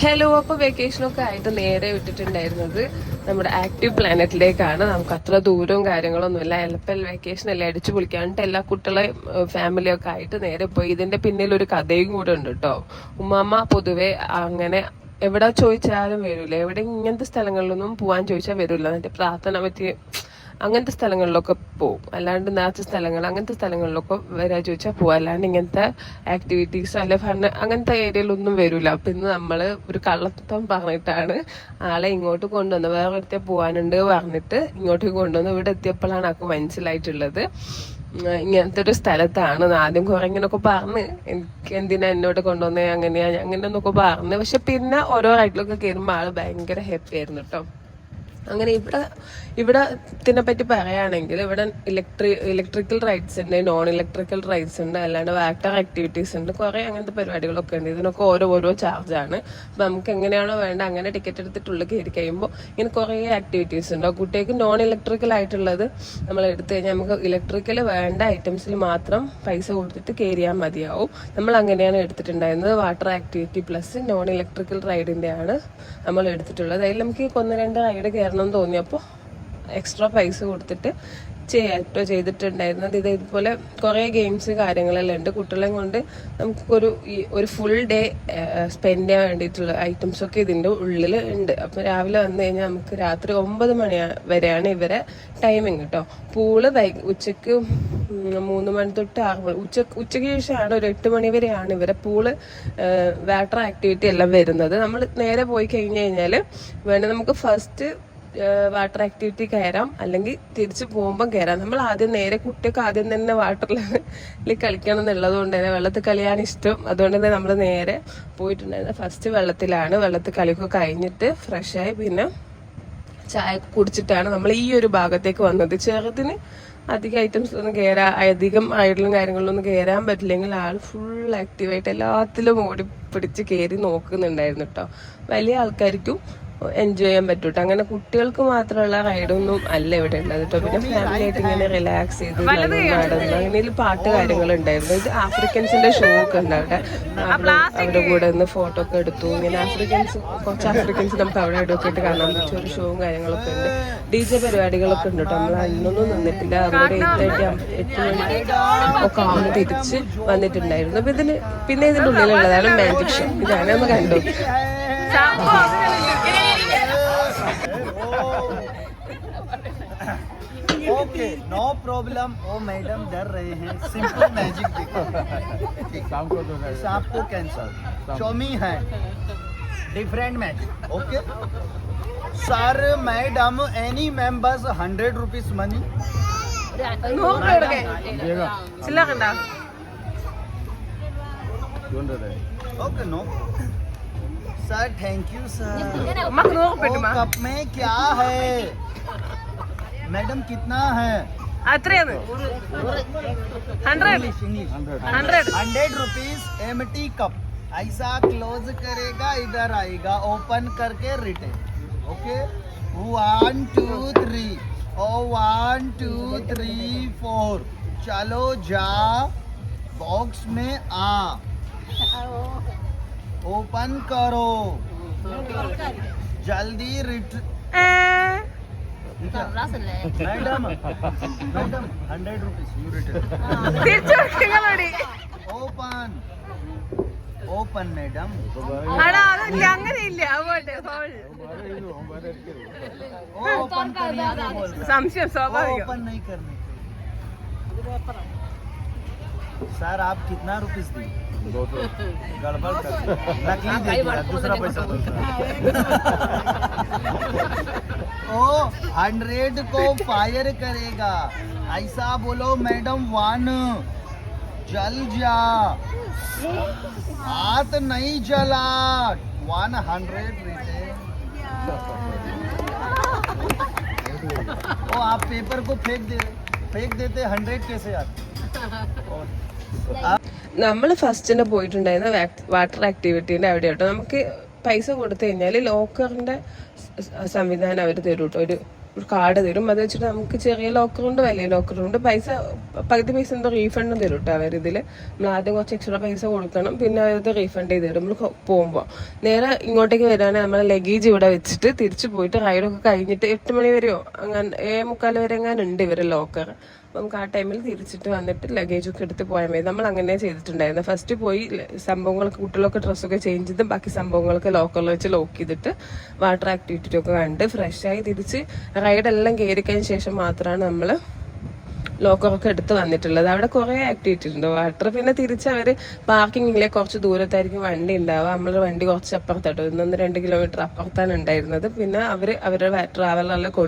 Hello, അപ്പോൾ വെക്കേഷനൊക്കെ ആയിട്ട് നേരെ വിട്ടിട്ടുണ്ടായിരുന്നത് നമ്മുടെ ആക്റ്റീവ് പ്ലാനറ്റിലേക്കാണ്. നമുക്ക് അത്ര ദൂരവും കാര്യങ്ങളൊന്നുമില്ല. എലപ്പൽ വെക്കേഷൻ അല്ലേ, അടിച്ചു പൊളിക്കാണ്ട് എല്ലാ കുട്ടികളെയും ഫാമിലിയൊക്കെ ആയിട്ട് നേരെ പോയി. ഇതിന്റെ പിന്നിൽ ഒരു കഥയും കൂടെ ഉണ്ട് കേട്ടോ. ഉമ്മാമ്മ പൊതുവെ അങ്ങനെ എവിടെ ചോദിച്ചാലും വരൂല, എവിടെ ഇങ്ങനത്തെ സ്ഥലങ്ങളിലൊന്നും പോവാൻ ചോദിച്ചാൽ വരൂല. എന്നിട്ട് പ്രാർത്ഥന പറ്റി അങ്ങനത്തെ സ്ഥലങ്ങളിലൊക്കെ പോവും. അല്ലാണ്ട് നാച്ച സ്ഥലങ്ങൾ അങ്ങനത്തെ സ്ഥലങ്ങളിലൊക്കെ വരാ ചോദിച്ചാൽ പോവാം. അല്ലാണ്ട് ഇങ്ങനത്തെ ആക്ടിവിറ്റീസ് അല്ലെ ഫണ്ട് അങ്ങനത്തെ ഏരിയയിലൊന്നും വരില്ല. അപ്പം ഇന്ന് നമ്മൾ ഒരു കള്ളത്തം പറഞ്ഞിട്ടാണ് ആളെ ഇങ്ങോട്ട് കൊണ്ടുവന്നത്. വേറെ ഒരിടത്തെ പോകാനുണ്ട് പറഞ്ഞിട്ട് ഇങ്ങോട്ട് കൊണ്ടുവന്ന് ഇവിടെ എത്തിയപ്പോഴാണ് ആൾക്ക് മനസ്സിലായിട്ടുള്ളത് ഇങ്ങനത്തെ ഒരു സ്ഥലത്താണ്. ആദ്യം കുറെ ഇങ്ങനൊക്കെ പറഞ്ഞ് എനിക്ക് എന്തിനാ എന്നോട് കൊണ്ടുവന്നേ അങ്ങനെയൊന്നൊക്കെ പറഞ്ഞ്. പക്ഷെ പിന്നെ ഓരോ റൈഡിലൊക്കെ കയറുമ്പോൾ ആള് ഭയങ്കര ഹാപ്പി ആയിരുന്നു കേട്ടോ. അങ്ങനെ ഇവിടെ ഇതിനെപ്പറ്റി പറയുകയാണെങ്കിൽ ഇവിടെ ഇലക്ട്രിക്കൽ റൈഡ്സ് ഉണ്ട്, നോൺ ഇലക്ട്രിക്കൽ റൈഡ്സ് ഉണ്ട്, അല്ലാണ്ട് വാട്ടർ ആക്ടിവിറ്റീസ് ഉണ്ട്, കുറെ അങ്ങനത്തെ പരിപാടികളൊക്കെ ഉണ്ട്. ഇതിനൊക്കെ ഓരോ ചാർജാണ്. അപ്പം നമുക്ക് എങ്ങനെയാണോ വേണ്ട അങ്ങനെ ടിക്കറ്റ് എടുത്തിട്ടുള്ളിൽ കയറി കഴിയുമ്പോൾ ഇങ്ങനെ കുറേ ആക്ടിവിറ്റീസ് ഉണ്ട്. കുട്ടികൾക്ക് നോൺ ഇലക്ട്രിക്കൽ ആയിട്ടുള്ളത് നമ്മൾ എടുത്തു കഴിഞ്ഞാൽ നമുക്ക് ഇലക്ട്രിക്കൽ വേണ്ട ഐറ്റംസിൽ മാത്രം പൈസ കൊടുത്തിട്ട് കയറിയാൽ മതിയാവും. നമ്മൾ അങ്ങനെയാണ് എടുത്തിട്ടുണ്ടായിരുന്നത്. Water activity plus non electrical റൈഡിന്റെ ആണ് നമ്മൾ എടുത്തിട്ടുള്ളത്. അതിൽ നമുക്ക് 1-2 റൈഡ് കയറണം എന്ന് തോന്നിയപ്പോൾ എക്സ്ട്രാ പൈസ കൊടുത്തിട്ട് ചെയ്തിട്ടുണ്ടായിരുന്നത്. ഇതുപോലെ കുറേ ഗെയിംസ് കാര്യങ്ങളെല്ലാം ഉണ്ട്. കുട്ടികളെയും കൊണ്ട് നമുക്കൊരു ഒരു ഫുൾ ഡേ സ്പെൻഡ് ചെയ്യാൻ വേണ്ടിയിട്ടുള്ള ഐറ്റംസ് ഒക്കെ ഇതിൻ്റെ ഉള്ളിൽ ഉണ്ട്. അപ്പം രാവിലെ വന്നു കഴിഞ്ഞാൽ നമുക്ക് രാത്രി 9 മണി വരെയാണ് ഇവരെ ടൈമിങ് കേട്ടോ. പൂള് ഉച്ചക്ക് 3 മണി തൊട്ട് 6 മണി ഉച്ചയ്ക്ക് ശേഷമാണ് ഒരു 8 മണി വരെയാണ് ഇവരെ പൂള് വാട്ടർ ആക്ടിവിറ്റി എല്ലാം വരുന്നത്. നമ്മൾ നേരെ പോയി കഴിഞ്ഞ് കഴിഞ്ഞാൽ വേണ്ട നമുക്ക് ഫസ്റ്റ് വാട്ടർ ആക്ടിവിറ്റി കയറാം, അല്ലെങ്കിൽ തിരിച്ചു പോകുമ്പോൾ കയറാം. നമ്മൾ ആദ്യം നേരെ കുട്ടിയൊക്കെ ആദ്യം തന്നെ വാട്ടറിൽ കളിക്കണം എന്നുള്ളത് കൊണ്ട് തന്നെ വെള്ളത്തിൽ കളിയാണ് ഇഷ്ടം. അതുകൊണ്ട് തന്നെ നമ്മൾ നേരെ പോയിട്ടുണ്ടായിരുന്നത് ഫസ്റ്റ് വെള്ളത്തിലാണ്. വെള്ളത്തിൽ കളിയൊക്കെ കഴിഞ്ഞിട്ട് ഫ്രഷായി പിന്നെ ചായ കുടിച്ചിട്ടാണ് നമ്മൾ ഈ ഒരു ഭാഗത്തേക്ക് വന്നത്. ചെറുതിന് അധികം ഐറ്റംസ് ഒന്നും അധികം ഐഡിലും കാര്യങ്ങളിലൊന്നും കയറാൻ പറ്റില്ലെങ്കിൽ ആൾ ഫുൾ ആക്റ്റീവായിട്ട് എല്ലാത്തിലും ഓടിപ്പിടിച്ച് കയറി നോക്കുന്നുണ്ടായിരുന്നു കേട്ടോ. വലിയ ആൾക്കാർക്കും എൻജോയ് ചെയ്യാൻ പറ്റൂട്ടോ. അങ്ങനെ കുട്ടികൾക്ക് മാത്രമുള്ള റൈഡൊന്നും അല്ല ഇവിടെ ഉള്ളത് കേട്ടോ. പിന്നെ ഫാമിലി ആയിട്ട് ഇങ്ങനെ റിലാക്സ് ചെയ്ത് നടന്നു. അങ്ങനെ പാട്ട് കാര്യങ്ങളുണ്ടായിരുന്നു. ഇത് ആഫ്രിക്കൻസിന്റെ ഷോ ഒക്കെ ഉണ്ട് അവിടെ. അവരുടെ കൂടെ നിന്ന് ഫോട്ടോ ഒക്കെ എടുത്തു. ഇങ്ങനെ കുറച്ച് ആഫ്രിക്കൻസ് നമുക്ക് അവിടെ ഇടയൊക്കെ കാണാൻ പറ്റും. ഒരു ഷോവും കാര്യങ്ങളൊക്കെ ഉണ്ട്. DJ പരിപാടികളൊക്കെ ഉണ്ട് കേട്ടോ. നമ്മൾ അതിനൊന്നും നിന്നിട്ടില്ല. അവിടെ 8 മണി ഒക്കെ ആവുമ്പോൾ തിരിച്ച് വന്നിട്ടുണ്ടായിരുന്നു. അപ്പൊ പിന്നെ ഇതിന്റെ ഉള്ളിലുള്ളതാണ് മാജിക് ഷോ. ഇതാണ് നമ്മൾ കണ്ടു. Okay, no problem. ओ मैडम डर रहे हैं, सिंपल मैजिक देखो। शाम को कैंसर शोमी है, different magic. Okay sir, madam any members 100 rupees money. Okay no sir, thank you sir. Cup में क्या है मैडम, कितना है? 100 रुपीज एमटी कप। ऐसा क्लोज करेगा, इधर आएगा, ओपन करके रिटेल। ओके 1 2 3 ओ 1 2 3 4। चलो जा बॉक्स में आ, ओपन करो जल्दी madam 100 rupees you return. Open madam. Open नहीं करने सर, आप कितना रुपीज दी? गड़बड़ कर नकली दे दिया, दूसरा पैसा ओ 100 को फायर करेगा। ऐसा बोलो मैडम 1 जल जा, हाथ नहीं जला। 100 रिटेल। ओ आप पेपर को फेंक देते 100 कैसे आते? നമ്മൾ ഫസ്റ്റിന് പോയിട്ടുണ്ടായിരുന്ന വാട്ടർ ആക്ടിവിറ്റീൻ്റെ അവിടെ കേട്ടോ. നമുക്ക് പൈസ കൊടുത്തു കഴിഞ്ഞാൽ ലോക്കറിന്റെ സംവിധാനം അവർ തരും കേട്ടോ. ഒരു ഒരു കാർഡ് തരും. അത് വെച്ചിട്ട് നമുക്ക് ചെറിയ ലോക്കറുണ്ട്, വലിയ ലോക്കറുണ്ട്. പകുതി പൈസ എന്തോ റീഫണ്ടും തരും കേട്ടോ അവരിതില്. നമ്മൾ ആദ്യം കുറച്ച് എക്സ്ട്രാ പൈസ കൊടുക്കണം, പിന്നെ അവരത് റീഫണ്ട് ചെയ്ത് തരും. നമ്മൾ പോകുമ്പോൾ നേരെ ഇങ്ങോട്ടേക്ക് വരികയാണെങ്കിൽ നമ്മളെ ലഗേജ് ഇവിടെ വെച്ചിട്ട് തിരിച്ചു പോയിട്ട് റൈഡൊക്കെ കഴിഞ്ഞിട്ട് 8 മണി വരെയോ അങ്ങനെ 7:45 വരെ എങ്ങാനും ഉണ്ട് ഇവരെ ലോക്കർ. നമുക്ക് ആ ടൈമിൽ തിരിച്ചിട്ട് വന്നിട്ട് ലഗേജൊക്കെ എടുത്ത് പോയാൽ മതി. നമ്മൾ അങ്ങനെ ചെയ്തിട്ടുണ്ടായിരുന്നു. ഫസ്റ്റ് പോയി സംഭവങ്ങളൊക്കെ കുട്ടികളൊക്കെ ഡ്രസ്സൊക്കെ ചേഞ്ച് ചെയ്ത് ബാക്കി സംഭവങ്ങളൊക്കെ ലോക്കറിൽ വെച്ച് ലോക്ക് ചെയ്തിട്ട് വാട്ടർ ആക്ടിവിറ്റി ഒക്കെ കണ്ട് ഫ്രഷായി തിരിച്ച് റൈഡെല്ലാം കയറി കഴിഞ്ഞ ശേഷം മാത്രമാണ് നമ്മൾ ലോക്കറൊക്കെ എടുത്ത് വന്നിട്ടുള്ളത്. അവിടെ കുറേ ആക്ടിവിറ്റി ഉണ്ട് വാട്ടർ. പിന്നെ തിരിച്ച് അവർ പാർക്കിങ്ങിലെ കുറച്ച് ദൂരത്തായിരിക്കും വണ്ടി ഉണ്ടാവുക. നമ്മുടെ വണ്ടി കുറച്ച് അപ്പുറത്താട്ടോ, 1-2 കിലോമീറ്റർ അപ്പുറത്താണ് ഉണ്ടായിരുന്നത്. പിന്നെ അവരുടെ ട്രാവലറിൽ കൊണ്ട്